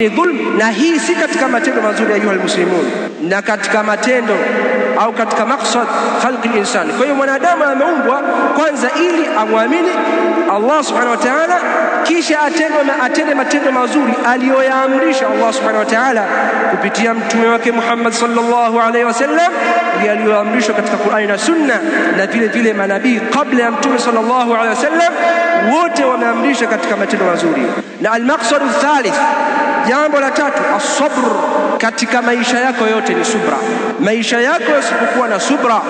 dhulm, na hii si katika matendo mazuri ya ayuha muslimun, na katika matendo au katika maksad khalqi al-insan. Kwa hiyo mwanadamu ameumbwa kwanza ili amwamini Allah subhanahu wa ta'ala, kisha atende matendo mazuri aliyoyaamrisha Allah subhanahu wa ta'ala kupitia mtume wake Muhammad sallallahu alaihi wasallam, aliyoamrishwa katika Qur'ani na Sunna, na vile vile manabii kabla ya mtume sallallahu alaihi wasallam wote wameamrisha katika matendo mazuri. Na al-maqsad al-thalith, jambo la tatu, as-sabr. Katika maisha yako yote ni subra. Maisha yako yasipokuwa na subra,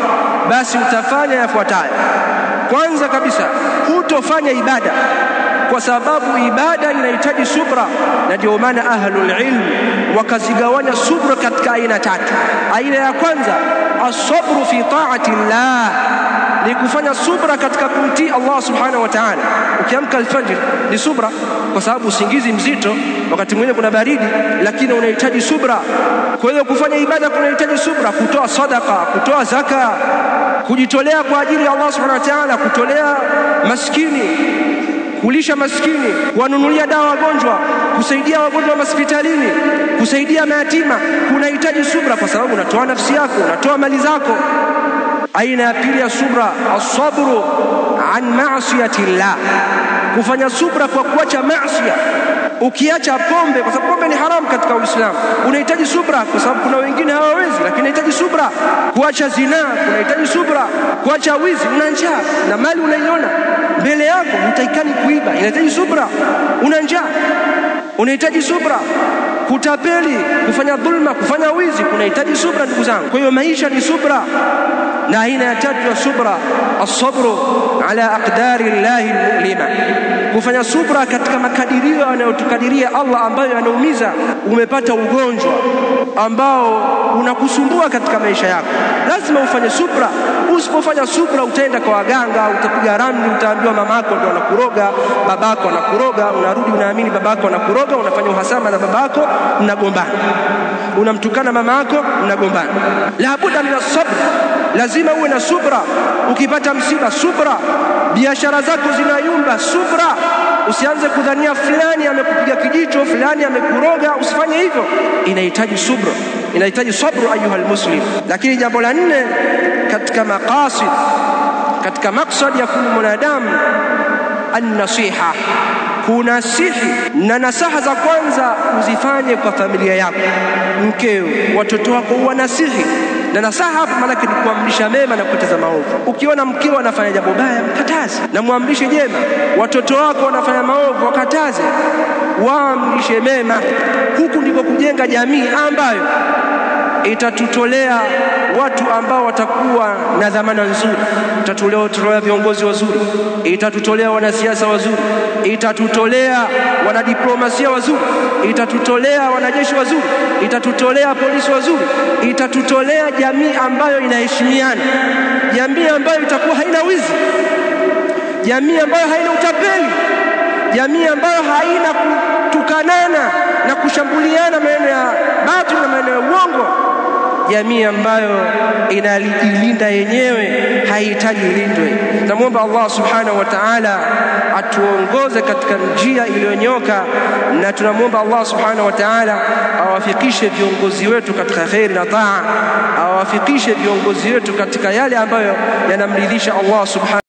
basi utafanya yafuatayo. Kwanza kabisa, hutofanya ibada, kwa sababu ibada inahitaji subra, na ndio maana ahlul ilm wakazigawanya subra katika aina tatu. Aina ya kwanza, as-sabru fi ta'ati Allah, ni kufanya subra katika kumtii Allah subhanahu wa ta'ala. Ukiamka alfajr ni subra, kwa sababu usingizi mzito, wakati mwingine kuna baridi, lakini unahitaji subra. Kwa hiyo kufanya ibada kunahitaji subra, kutoa sadaka, kutoa zaka, kujitolea kwa ajili ya Allah subhanahu wa ta'ala, kutolea maskini, kulisha maskini, kuwanunulia dawa wagonjwa, kusaidia wagonjwa hospitalini, kusaidia mayatima, kunahitaji subra, kwa sababu unatoa nafsi yako, unatoa mali zako. Aina ya pili ya subra, as-sabru an ma'siyati Allah, kufanya subra kwa kuacha maasi. Ukiacha pombe, kwa sababu pombe ni haramu katika Uislamu, unahitaji subra, kwa sababu kuna wengine hawawezi, lakini unahitaji subra. Kuacha zina unahitaji subra. Kuacha wizi, una njaa na mali unaiona mbele yako, hutaikani kuiba, inahitaji subra. Una njaa, unahitaji subra. Kutapeli, kufanya dhulma, kufanya wizi, kunahitaji subra, ndugu zangu. Kwa hiyo maisha ni subra. Na aina ya tatu ya subra, as-sabru ala aqdari Allahi al-mu'lima, kufanya subra katika makadirio anayotukadiria Allah ambayo yanaumiza. Umepata ugonjwa ambao unakusumbua katika maisha yako, lazima ufanye subra. Usipofanya subra, utaenda kwa waganga, utapiga ramli, utaambiwa mamako ndo anakuroga, babako anakuroga, unarudi unaamini babako anakuroga, unafanya uhasama na babako, mnagombana, unamtukana mamako, mnagombana. La budda min as-sabr, lazima uwe na subra. Ukipata msiba, subra. Biashara zako zinayumba, subra. Usianze kudhania fulani amekupiga kijicho, fulani amekuroga, usifanye hivyo. Inahitaji subra, inahitaji sabru ayuha almuslim. Lakini jambo la nne katika maqasid, katika maksad ya kullu mwanadamu, an-nasiha, kunasihi. Na nasaha za kwanza uzifanye kwa familia yako, mkeo, watoto wako, wanasihi. Na nasaha hapa maana ni kuamrisha mema na kukataza maovu. Ukiona mkeo anafanya jambo baya, mkataze na muamrishe jema. Watoto wako wanafanya maovu, wakataze, waamrishe mema. Huku ndiko kujenga jamii ambayo itatutolea watu ambao watakuwa na dhamana nzuri. Itatutolea viongozi wazuri, itatutolea wanasiasa wazuri, itatutolea wanadiplomasia wazuri, itatutolea wanajeshi wazuri, itatutolea polisi wazuri, itatutolea jamii ambayo inaheshimiana, jamii ambayo itakuwa haina wizi, jamii ambayo haina utapeli, jamii ambayo haina kutukanana na kushambuliana maneno ya batili na maneno ya uongo, jamii ambayo inajilinda yenyewe, haihitaji ilindwe. Namuomba Allah subhanahu wa ta'ala atuongoze katika njia iliyonyoka, na tunamuomba Allah subhanahu wa ta'ala awafikishe viongozi wetu katika khairi na taa, awafikishe viongozi wetu katika yale ambayo yanamridhisha Allah subhanahu